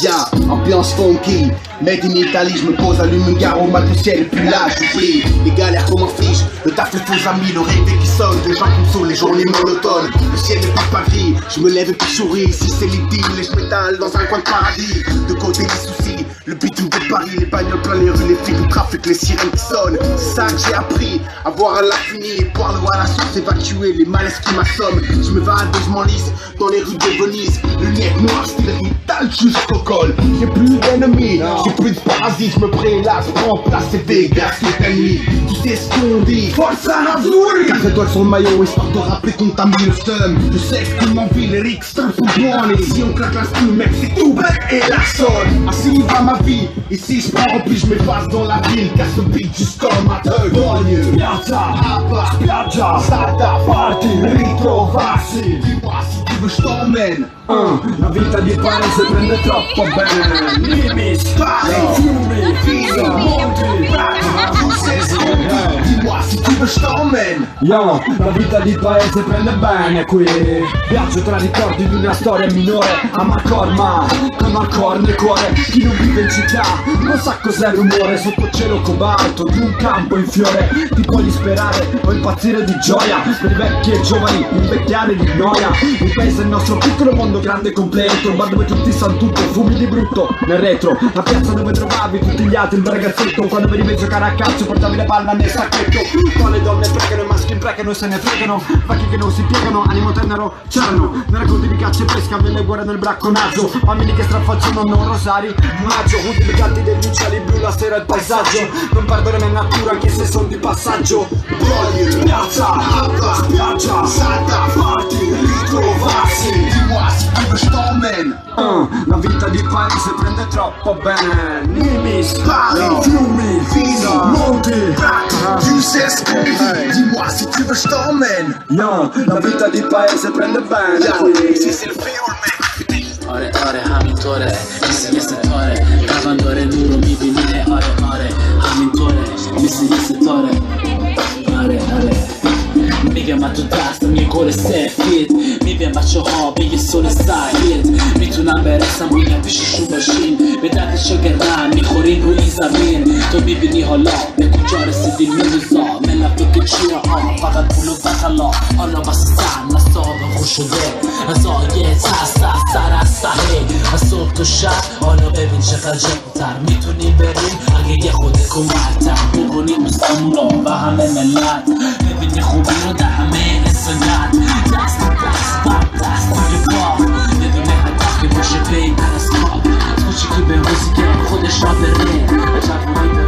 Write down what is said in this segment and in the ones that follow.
Yeah, ambiance funky, made in Italy, je me pose, allume une gare au mat, le ciel est plus là, j'oublie les galères qu'on m'inflige, le taf, les faux amis, le réveil qui sonne, les gens qui me saoulent, les journées monotones, le ciel n'est pas Paris, je me lève et puis souris, ici c'est l'idylle, et je m'étale dans un coin de paradis, de côté des soucis, le bitume de Paris, les bagnoles plein les rues, les flics, le trafic, les sirènes qui sonnent, c'est ça que j'ai appris, à boire à l'infini, boire l'eau à la source, évacuer les malaises qui m'assomment, je me vade et je m'enlise, dans les rues de Venise, lunettes noires, style vital jusqu'au col, j'ai plus d'ennemis, j'ai plus de parasites, je me prélasse, prends place, c'est Vegas, c'est ennemi, tu sais ce qu'on dit, Forza Azzurri, 4 étoiles sur le maillot, histoire de rappeler qu'on t'a mis le seum, je sais que tout m'envie, les ricks, c'est un peu bon, et si on claque la style, mec, c'est tout bête et la sonne, ainsi va ma vie, ici je prends rempli, je m'efface dans la ville, casse le beat jusqu'en matin, banlieue, piazza, Abba, spiaggia, strada, party, ritrovarsi, dis-moi si tu veux je t'emmène. La vita di paese prende troppo bene. Limit, fiumi, vino, monti, dis-moi si tu veux je t'emmène. Yo, la vita di paese prende bene qui. Viaggio tra ricordi di una storia minore. Amacorma, con ancora nel cuore. Chi non vive in città non sa cos'è il rumore. Sotto cielo cobalto di un campo in fiore. Ti puoi disperare o impazzire di gioia. Per i vecchi e giovani invecchiare di noia. Il paese è il nostro piccolo mondo grande e completo, il bar dove tutti sanno tutto, fumi di brutto nel retro, la piazza dove trovavi tutti gli altri, il bel ragazzetto, quando venivi a giocare a calcio portavi le palle nel sacchetto, con le donne pregano, i maschi imprecano e se ne fregano, vecchi che non si piegano, animo tenero, c'erano, nei racconti di caccia e pesca, nelle guerre nel bracconaggio, bambini che strafacciano non rosari, maggio, ultimi degli uccelli blu, la sera il paesaggio, non perdere la natura anche se sono di passaggio, piazza, spiaggia, salta, party, ritrovarsi, dis-moi si tu veux je t'emmène. La vita di paese prende troppo bene. Nimis, Paris, fiumi, vino, monti, tu sais ce qu'on dit, dis-moi si tu veux je t'emmène. Yo, la vita di paese prende bene. Ici c'est le Féol mec. Ore ore hamintore, misi yesetore, kavandore nuru mi binine ore hamintore, misi yesetore, ore. میگم من تو دستم یه گل سفید میبینم بچه ها به یه سول سعید میتونم برسم و یه پیششون باشین به درد شاگردن میخورین روی این زمین تو میبینی حالا به کجا رسیدین میروزا ملت که چیه ها فقط پول و بطلا حالا واسه سن نصاب خوش شده از آیه تست سر از صحیح از صبح تو شب حالا ببین چقدر جمعتر میتونیم بریم اگه یه خود کمرتر بکنیم دوستامون و همه ملت ببینی خوبی رو در همه سنت دست توی پا بدون هدف که باشه بین پرستار خوشی که به روزی که خودش را بره جوانی به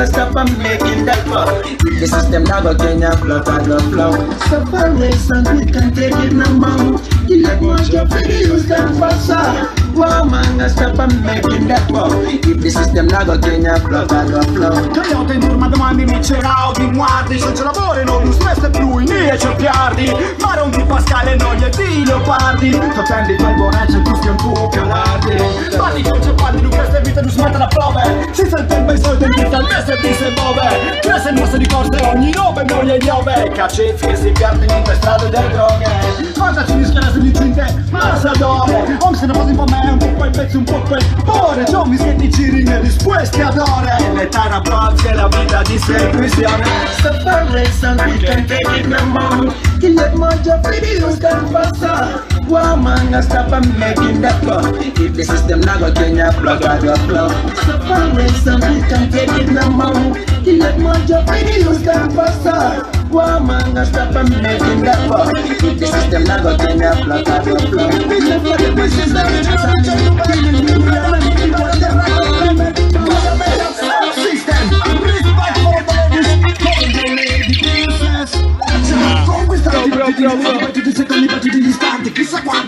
Stop and making that flow. The system now go Kenya float and go flow. Stop and race and we can take it no more. You let much of videos can faster. Wow man, stop and making that flow. If the system now go Kenya float and go flow. Coyote ma domani mi cercao di guardi senza lavoro non mi stressa più in mie cerchiardi ma non di Pascale non gli di leopardi fattendi fai buonaccia in tutti un po' canardi parli che c'è parli di queste vite non smetta la prove si sente il peso del vita al mese di se muove cresce il mosse di corte ogni 9 moglie di ove caccetti che si piantano in strade delle droghe cosa ci rischia se di cinte ma sa dove om se ne fosse un po' me un po' quel pezzo un po' quel cuore ciò mi senti giri ne risposte ad ore l'età rabbazia e la vita di semplicemente Stop and race and we can take it no more. You let much of videos can faster. Wow man, stop and making that flow. If the system now go Kenya plug out your flow. Stop and race and we can take it no more. You let much of videos can faster. Wow man, stop and making that flow. If the system now go Kenya plug out your flow.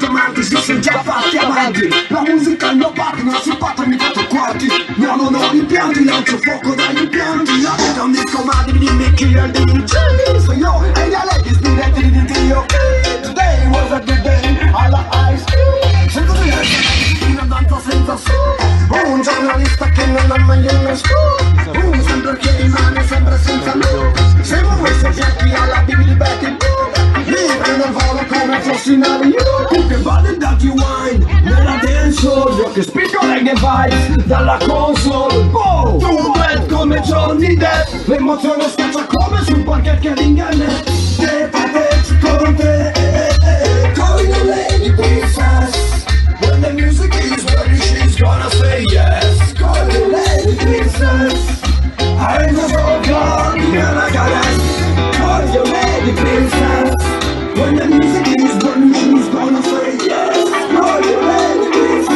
amanti si sono già fatti avanti. La musica è il mio partner, si partono in 4 quarti. No, non ho rimpianti, lancio fuoco dagli impianti. La vita è un disco, ma dimmi chi è il DJ. So io e gli ladies diretti di Dio, ok? Today was a good day, alla ice cream. Sento di essere una danza senza su. Un giornalista che non ha mai uno scoop. Un sempre che rimane sempre senza lui. Siamo voi soggetti alla biblia di Betty Boop. Libri nel volo come fossi in avione. Tu che balli da G-Wine nella dancehall. Io che spicco reggae vibes dalla console. Boh, tu bad come Johnny Depp. L'emozione schiaccia come sul parquet che ringanne. Te patezzi con te. Calling a lady princess. When the music is ready, she's gonna say yes. Call the lady princess. I ain't so glad you're gonna caress. Call your lady princess. When the music is ready, she's gonna say yes. Call your lady princess.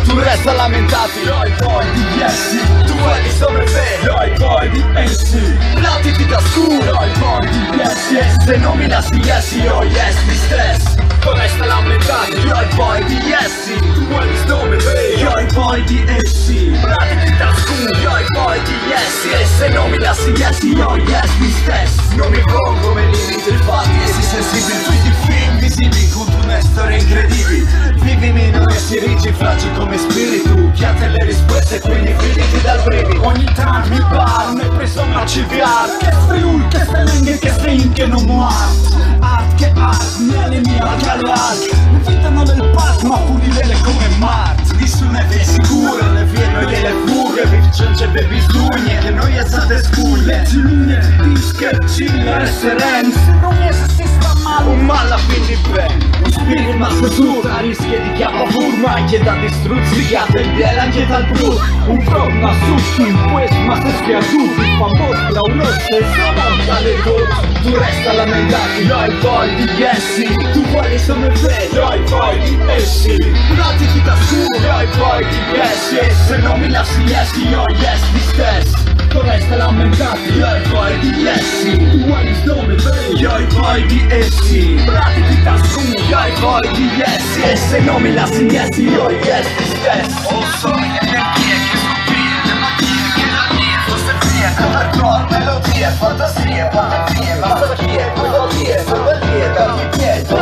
Tu resta lamentati, noi poi di Yessi. Tu vuoi sopravvivere, noi poi di essi. Plattiti da scuro, noi poi di Yessi. Se non mi lasci Yessi, io yes mi stress. Tu resta lamentati, noi poi di Yessi. Tu vuoi sopravvivere, noi poi di essi. Plattiti da scuro, noi poi di Yessi. E se non mi lasci Yessi, io yes mi stress. Non mi pongo come limiti i fatti, essi sensibili. Tutti i film visibili con una storia incredibili. Vivimi non essi ricci, fragili come spiritu. Chiate le risposte, quindi finiti dal brivi. Ogni tanto mi pare, ne preso una CVR. Che friul, che stelenghe, che sting, che non muart. Art che art, nelle mie alcalat. Mi fittano del park, ma pulirele come Mart. Nessuno è sicuro, le firme delle fughe. Vi c'è bevi stugne, che noi esate sculle. Cilune, dische, chiller, seren. Se non si sta male, un mala quindi ben. Spiri ma struttura, rischia di chiama furma. Anche da distruzziate, il biel anche dal blu. Un frog ma su, un quest ma se schia giù. Fa mostra un rosso e samonta le cose. Tu resta lamentati, noi poi di Yessi. Tu vuoi sopravvivere, noi poi di essi. Pratica da su, noi poi di Yessi. E se non mi lasci Yessi, io yes mi stesso. Tu resta lamentati, noi poi di Yessi. Tu vuoi sopravvivere, noi poi di essi. Pratica da su, noi poi di Yessi. E se non mi lasci Yessi, io yes mi stesso. Oh, sono energie che scoprire, le magie che la mia fosse fria. Come corpo, melodie, fantasie, malattie, poesie, fantasie, tanti piedi.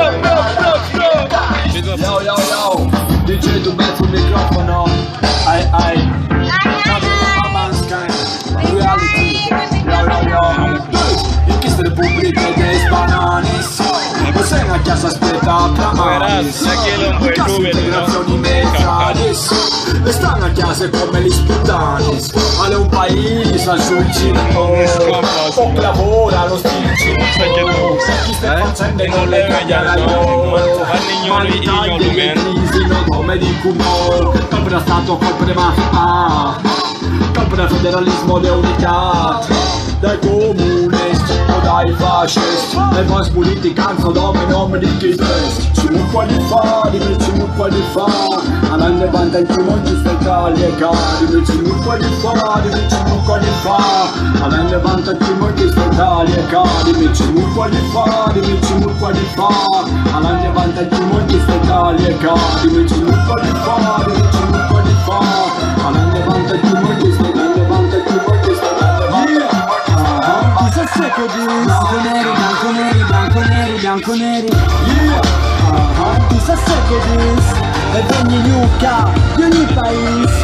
Yo, yo, yo, DJ tu metti il microfono. Ai, reality. Yo. Il kiss delle pubbliche dei bananis. E sei a casa aspetta Brahmanis. In casa integrazioni mezzadis. E stanno a casa come gli sputtanis. Alle un paese al suicidio. O lavora lo sticino. Chi stai facendo e non le cagliano. Ma l'Italia è crisi, non come di cumor. Colpo da Stato, colpo di mafia. Colpo del federalismo, le unità. Dai comunisti o dai fascisti. E poi spoliticanza nome nome di chi testi. Ci non puoi fare, ci non puoi fare. Andando avanti il primo giusto Italia e cari. Ci non puoi fare, ci non puoi fare. Andando avanti il primo giusto Italia e cari. Ci non puoi fare, ci non puoi fare. Andando avanti il primo giusto Italia e cari. Ci non puoi fare, ci non puoi fare. Andando avanti il primo giusto Italia e cari. Secco di bianco neri, bianco neri, bianco neri, bianco neri. Yeah. Tu sa secco dis e ogni nuca di ogni paese.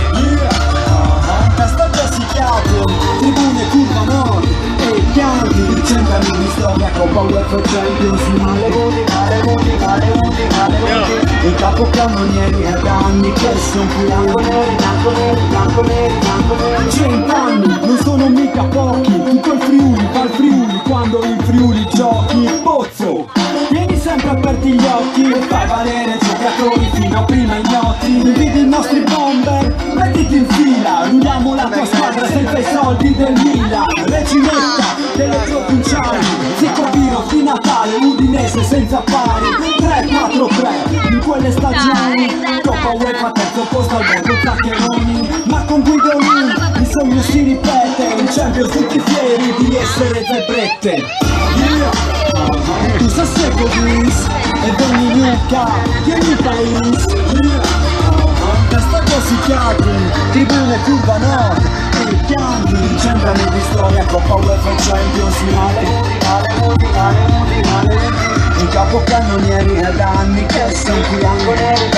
Testa classificato, tribune curva nord e pianti. 100 anni di storia, Coppa UEFA Champions. Male voti, male voti, male voti, male voti. Il capocannonieri è da anni che son qui. Bianco neri, bianco neri, bianco neri, bianco neri. 100 anni, non sono mica pochi. Tutto il Friuli, fa il Friuli quando il Friuli giochi. Pozzo, vieni sempre aperti gli occhi e fai valere giocatori fino a prima ignoti. Vedi i nostri bomber, mettiti in fila, ruliamo la tua squadra senza i soldi del Milan. Reginetta delle provinciali, Zico Piro di Natale, Udinese senza pari. 3-4-3 in quelle stagioni, Coppa UEFA terzo posto al mondo Zaccheroni. Ma con Guidolin il sogno si ripete, in Champions tutti fieri di essere zebrette. Tu sei secco bis e ogni nuca tieni país. Testa tossicati, tribune curva nord e pianti, centrali di storia, Coppa UEFA Champions, mondiale. In capo cannonieri ed anni che son qui, bianconeri.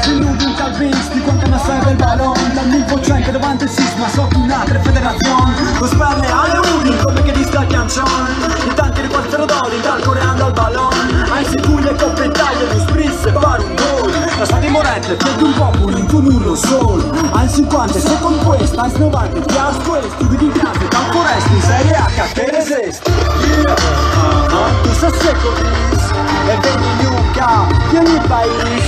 Si nudo un calvisti quanto ne serve il ballon, dal 1596 ma sotto un'altra federazione. Con sperle alle udi come che disca il canzone, in tanti di 4 dodi dal coreano al ballon. Ai sicuri e coppe Italia lo sprisse fare un gol. La sta dimorente che un popolo in un urlo solo. Al 50 se con questa, al 90 ti has questo. Di grande dal foresti in Serie H che resisti. Tu sei secco bis e vedi Luca, tieni país.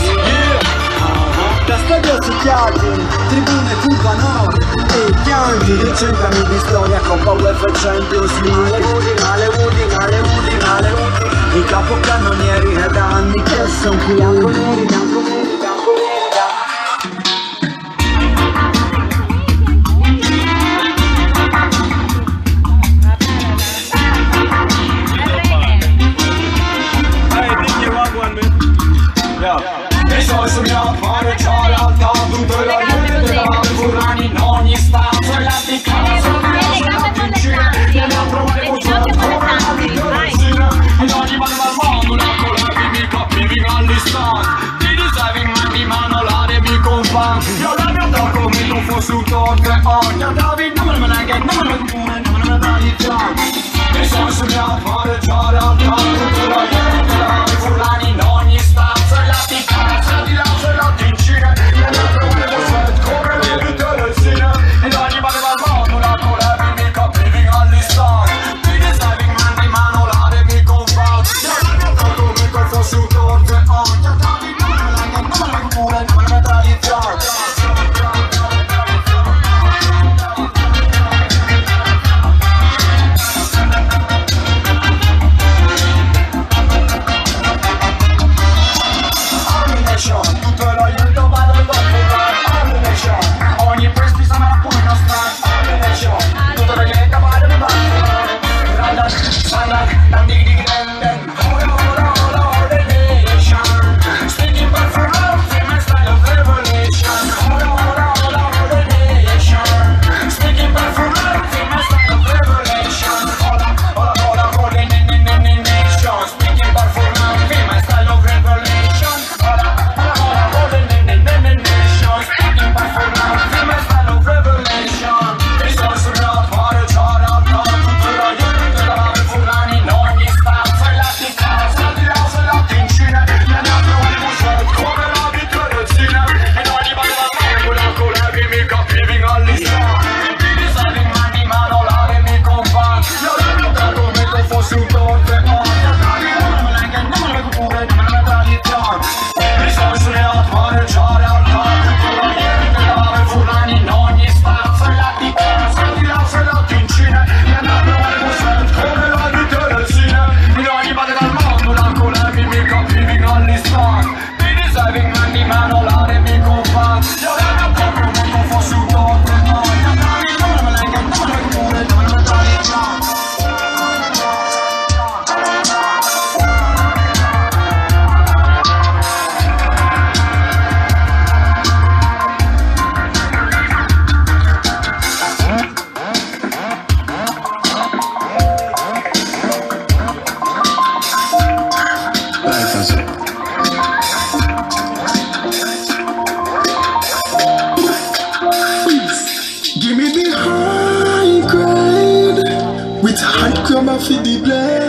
Da stadio succhiati, tribune curva nord e pianti, 100 anni di storia, Coppa UEFA Champions League. In capo cannonieri ed anni che son qui, bianconeri. E sono sognato a fare già l'alta, tutte le gente davanti furlani in ogni stanza. E la di casa, in giro, e la trovare usata come la di Teresina. In ogni mano al mondo, la collevi mi capivi all'istante. Ti dicevi mani mano l'area mi compagni. Io la mia da come non fosse un torte. Ogni andavi, non me la che, non me la dai già. E sono sognato a fare già l'alta, tutte le gente davanti furlani in ogni stanza. E la di casa, di là se la ticina. E la trovare usata come la di Teresina. In ogni mano al mondo, la collevi mi capivi all'istante. Ti dicevi mani mano l'area mi compagni. Io la mia da come non fosse un torte. Ogni andavi, non me la che, non me la dai già. With high crumb off the blade.